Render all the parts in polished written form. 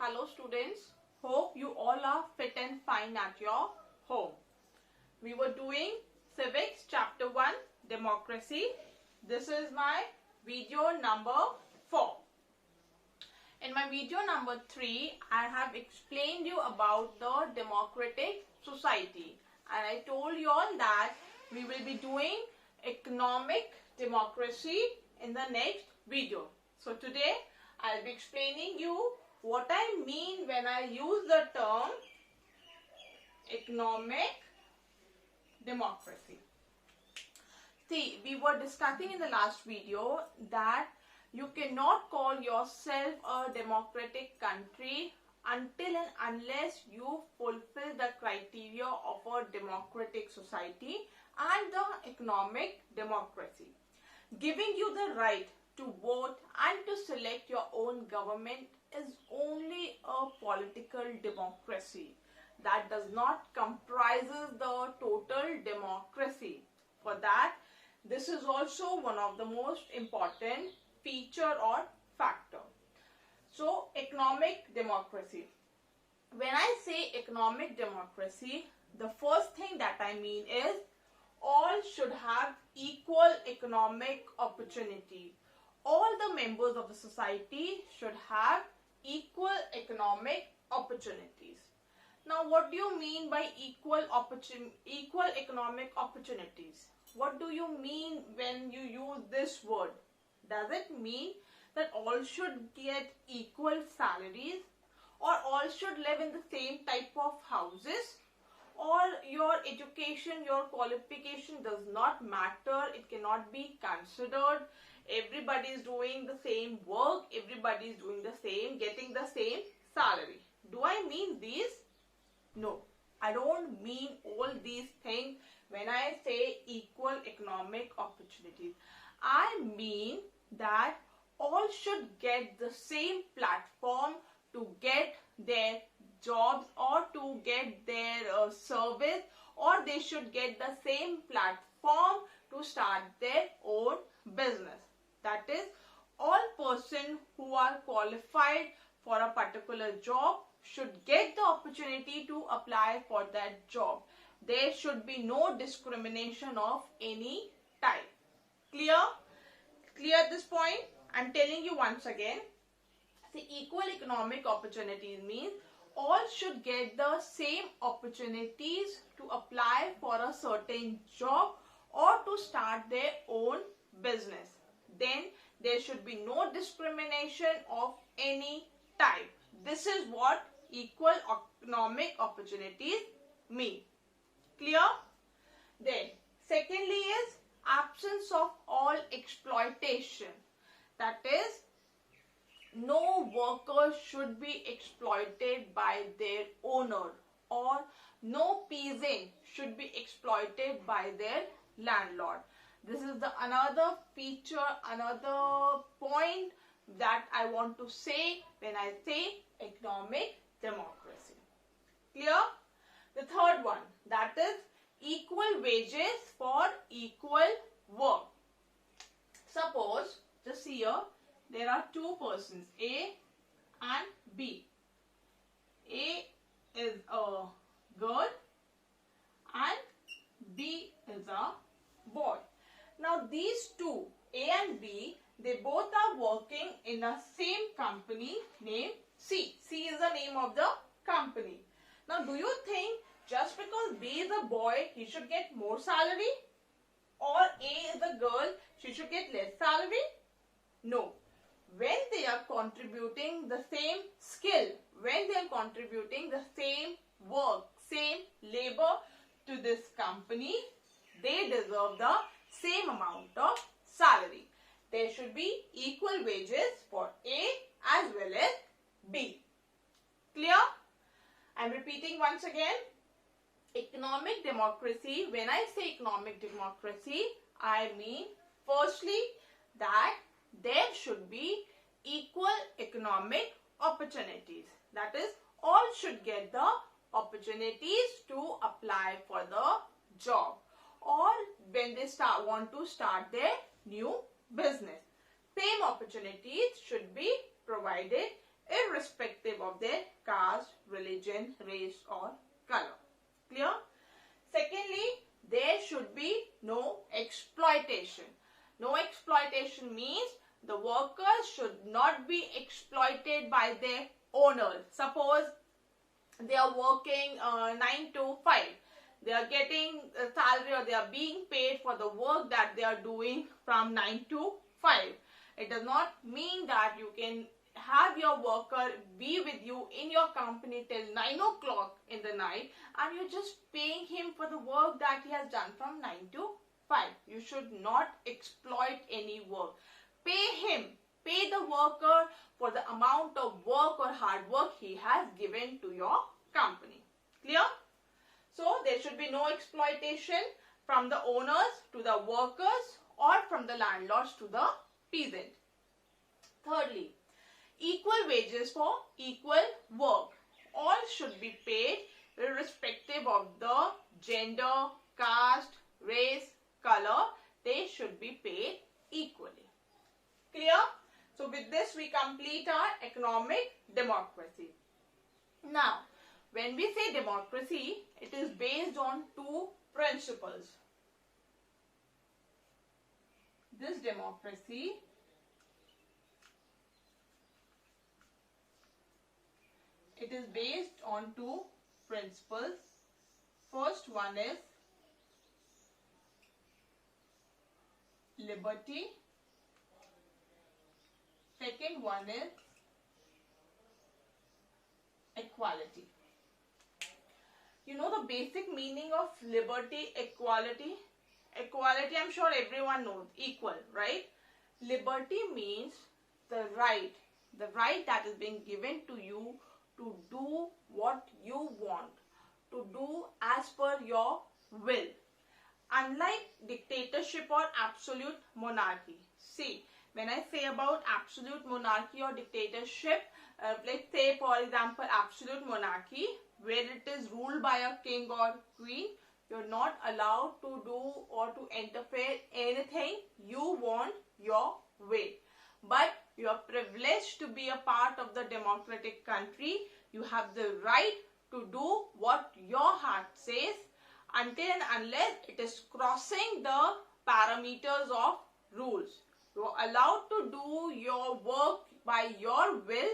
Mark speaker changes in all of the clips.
Speaker 1: Hello students, hope you all are fit and fine at your home. We were doing Civics chapter 1 Democracy. This is my video number 4. In my video number 3, I have explained you about the democratic society, and I told you all that we will be doing economic democracy in the next video. So today I'll be explaining you what I mean when I use the term economic democracy. See, we were discussing in the last video that you cannot call yourself a democratic country until and unless you fulfill the criteria of a democratic society and the economic democracy. Giving you the right to vote and to select your own government is only a political democracy. That does not comprises the total democracy. For that, this is also one of the most important feature or factor. So, economic democracy. When I say economic democracy, the first thing that I mean is all should have equal economic opportunity. All the members of the society should have equal economic opportunities. Now, what do you mean by equal economic opportunities? What do you mean when you use this word? Does it mean that all should get equal salaries, or all should live in the same type of houses, or your education, your qualification does not matter, it cannot be considered, everybody is doing the same work, everybody is doing the same, getting the same salary? Do I mean these? No, I don't mean all these things when I say equal economic opportunities. I mean that all should get the same platform to get their jobs or to get their service, or they should get the same platform to start their own business. That is, all persons who are qualified for a particular job should get the opportunity to apply for that job. There should be no discrimination of any type. Clear? Clear this point? I'm telling you once again. The equal economic opportunities means all should get the same opportunities to apply for a certain job or to start their own business. Then there should be no discrimination of any type. This is what equal economic opportunities mean. Clear? Then, secondly is absence of all exploitation. That is, no worker should be exploited by their owner, or no peasant should be exploited by their landlord. This is the another feature, another point that I want to say when I say economic democracy. Clear? The third one, that is equal wages for equal work. Suppose, just here, there are two persons, A and B. A is a girl and B is a boy. Now these two, A and B, they both are working in the same company named C. C is the name of the company. Now, do you think just because B is a boy, he should get more salary? Or A is a girl, she should get less salary? No. When they are contributing the same skill, when they are contributing the same work, same labor to this company, they deserve the same amount of salary. There should be equal wages for A as well as B. Clear? I am repeating once again. Economic democracy, when I say economic democracy, I mean firstly that there should be equal economic opportunities. That is, all should get the opportunities to apply for the job, or when they want to start their new business. Same opportunities should be provided irrespective of their caste, religion, race or color. Clear? Secondly, there should be no exploitation. No exploitation means the workers should not be exploited by their owners. Suppose they are working 9 to 5. They are getting a salary or they are being paid for the work that they are doing from 9 to 5. It does not mean that you can have your worker be with you in your company till 9 o'clock in the night and you're just paying him for the work that he has done from 9 to 5. You should not exploit any work. Pay him, pay the worker for the amount of work or hard work he has given to your company. Clear? So there should be no exploitation from the owners to the workers or from the landlords to the peasant. Thirdly, equal wages for equal work. All should be paid irrespective of the gender, caste, race, color. They should be paid equally. Clear? So with this we complete our economic democracy. Now, when we say democracy, it is based on two principles. This democracy it is based on two principles. First one is liberty. Second one is equality. You know the basic meaning of liberty, equality? Equality, I'm sure everyone knows, equal, right? Liberty means the right that is being given to you to do what you want, to do as per your will. Unlike dictatorship or absolute monarchy. See, when I say about absolute monarchy or dictatorship, let's say for example absolute monarchy, where it is ruled by a king or queen, you're not allowed to do or to interfere anything you want your way. But you are privileged to be a part of the democratic country. You have the right to do what your heart says until and unless it is crossing the parameters of rules. You are allowed to do your work by your will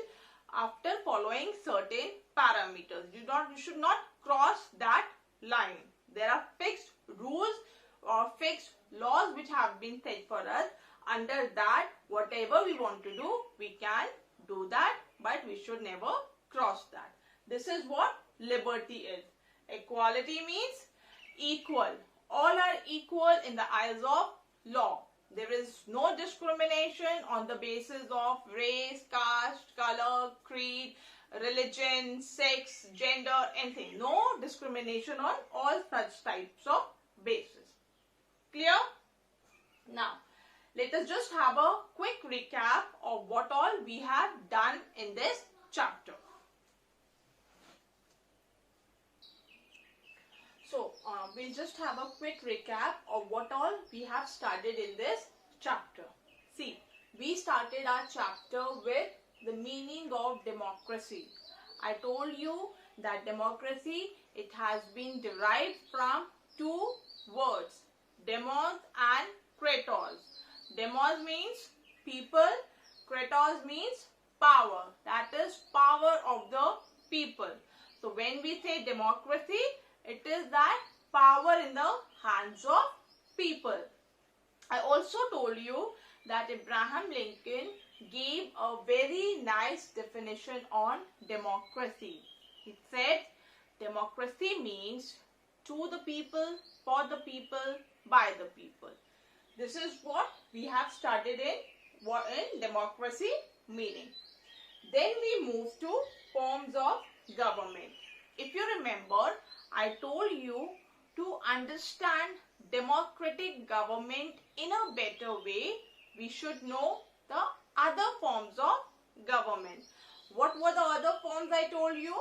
Speaker 1: after following certain parameters. You should not cross that line. There are fixed rules or fixed laws which have been set for us. Under that, whatever we want to do, we can do that, but we should never cross that. This is what liberty is. Equality means equal. All are equal in the eyes of law. There is no discrimination on the basis of race, caste, color, creed, religion, sex, gender, anything. No discrimination on all such types of basis. Clear? Now, let us just have a quick recap of what all we have done in this chapter. So, we'll just have a quick recap of what all we have studied in this chapter. See, we started our chapter with the meaning of democracy. I told you that democracy, it has been derived from two words, demos and kratos. Demos means people, kratos means power. That is power of the people. So when we say democracy, it is that power in the hands of people. I also told you that Abraham Lincoln gave a very nice definition on democracy. He said, democracy means to the people, for the people, by the people. This is what we have studied in democracy meaning. Then we move to forms of government. If you remember, I told you to understand democratic government in a better way, we should know the other forms of government. What were the other forms I told you?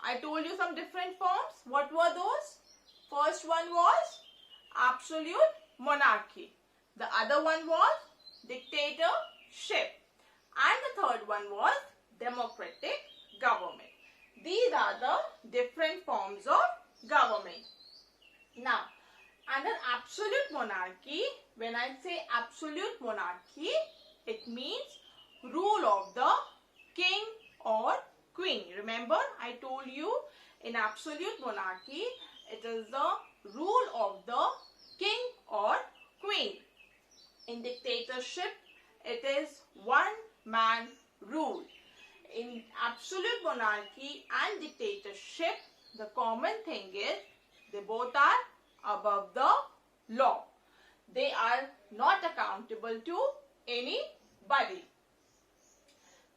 Speaker 1: I told you some different forms. What were those? First one was absolute monarchy. The other one was dictatorship. And the third one was democratic government. These are the different forms of government. Now, under absolute monarchy, when I say absolute monarchy, it means rule of the king or queen. Remember, I told you in absolute monarchy, it is the rule of the king or queen. In dictatorship, it is one man rule. In absolute monarchy and dictatorship, the common thing is they both are above the law. They are not accountable to anybody.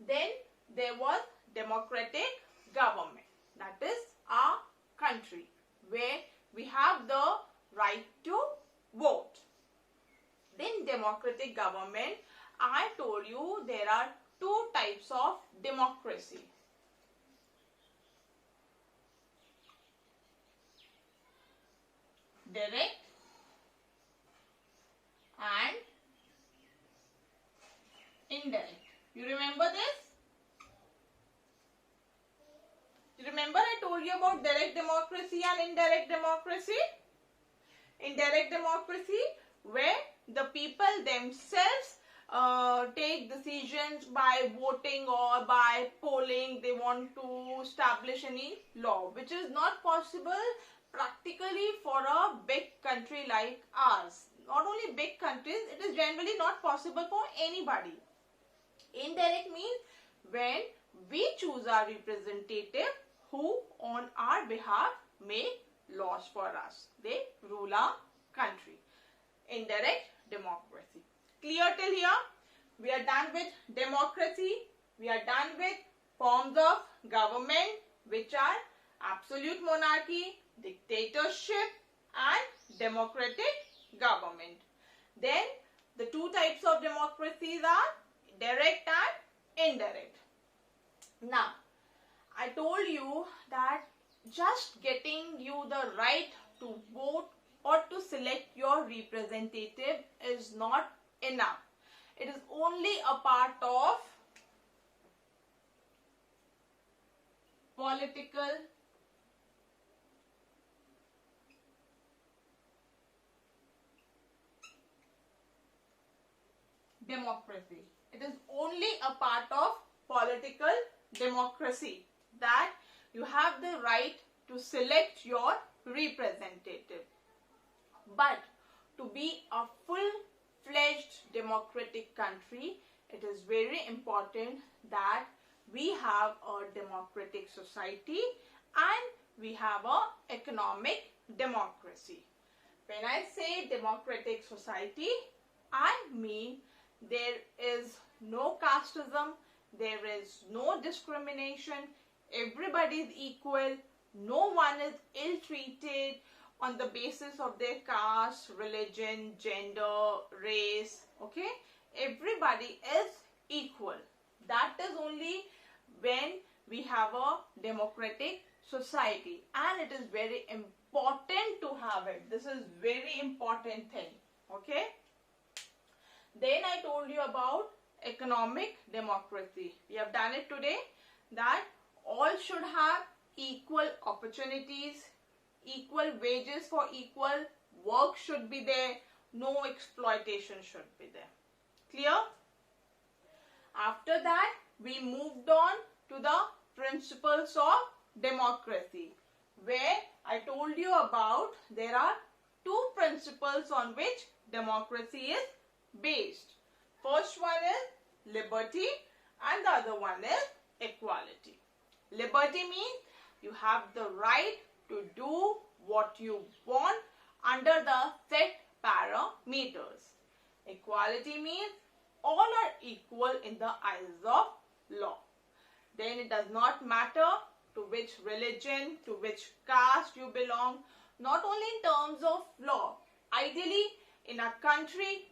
Speaker 1: Then there was democratic government. That is our country where we have the right to vote. Then democratic government, I told you there are two types of democracy. Direct and indirect. You remember this? You remember I told you about direct democracy and indirect democracy? Indirect democracy, where the people themselves take decisions by voting or by polling. They want to establish any law, which is not possible practically for a big country like ours. Not only big countries, it is generally not possible for anybody. Indirect means when we choose our representative who on our behalf make laws for us. They rule our country. Indirect democracy. Clear till here? We are done with democracy. We are done with forms of government, which are absolute monarchy, dictatorship and democratic government. Then the two types of democracies are direct and indirect. Now, I told you that just getting you the right to vote or to select your representative is not enough. It is only a part of political democracy. It is only a part of political democracy that you have the right to select your representative. But to be a full-fledged democratic country, it is very important that we have a democratic society and we have a economic democracy. When I say democratic society, I mean there is no casteism, there is no discrimination, everybody is equal, no one is ill-treated on the basis of their caste, religion, gender, race, okay? Everybody is equal. That is only when we have a democratic society, and it is very important to have it. This is very important thing, okay? Then I told you about economic democracy. We have done it today, that all should have equal opportunities, equal wages for equal work should be there, no exploitation should be there. Clear? After that, we moved on to the principles of democracy, where I told you about there are two principles on which democracy is based. First one is liberty and the other one is equality. Liberty means you have the right to do what you want under the set parameters. Equality means all are equal in the eyes of law. Then it does not matter to which religion, to which caste you belong, not only in terms of law. Ideally, in a country,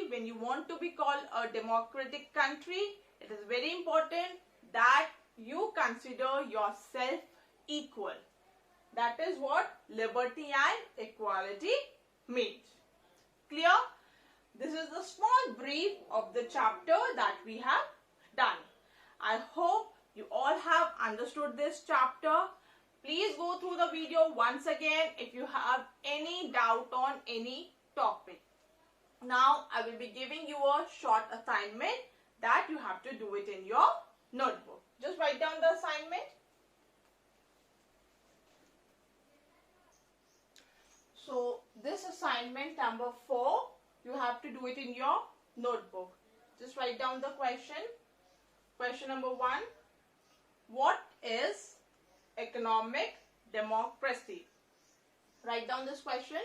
Speaker 1: when you want to be called a democratic country, it is very important that you consider yourself equal. That is what liberty and equality means. Clear? This is a small brief of the chapter that we have done. I hope you all have understood this chapter. Please go through the video once again if you have any doubt on any topic. Now I will be giving you a short assignment that you have to do it in your notebook. Just write down the assignment. So this assignment number 4, you have to do it in your notebook. Just write down the question. Question number 1. What is economic democracy? Write down this question.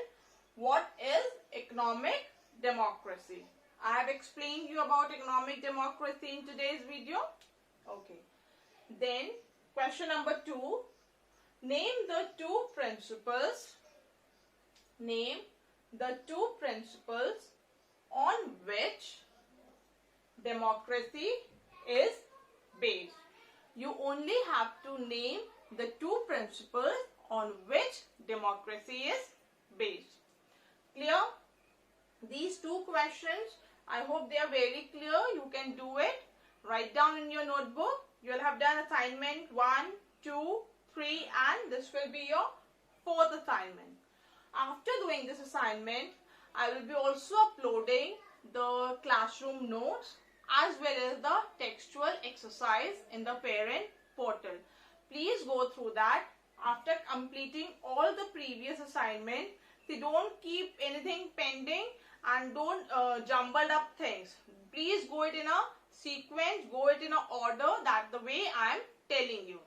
Speaker 1: What is economic democracy? I have explained you about economic democracy in today's video. Okay. Then question number 2. Name the two principles. Name the two principles on which democracy is based. You only have to name the two principles on which democracy is based. Clear? These two questions, I hope they are very clear. You can do it. Write down in your notebook. You will have done assignment 1, 2, 3 and this will be your 4th assignment. After doing this assignment, I will be also uploading the classroom notes as well as the textual exercise in the parent portal. Please go through that. After completing all the previous assignments, don't keep anything pending and don't jumble up things. Please go it in a sequence, go it in a order, that the way I am telling you.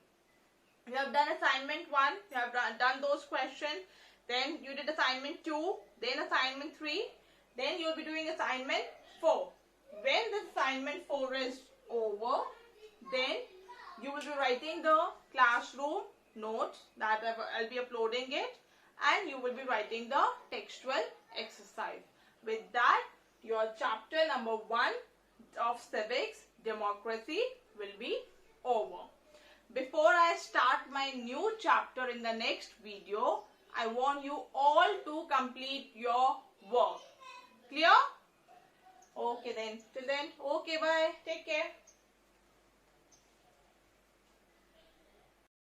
Speaker 1: You have done assignment 1, you have done those questions, then you did assignment 2, then assignment 3, then you will be doing assignment 4. When the assignment 4 is over, then you will be writing the classroom notes that I'll be uploading it, and you will be writing the textual exercise. With that, your chapter number 1 of Civics, Democracy will be over. Before I start my new chapter in the next video, I want you all to complete your work. Clear? Okay then. Till then, okay, bye. Take care.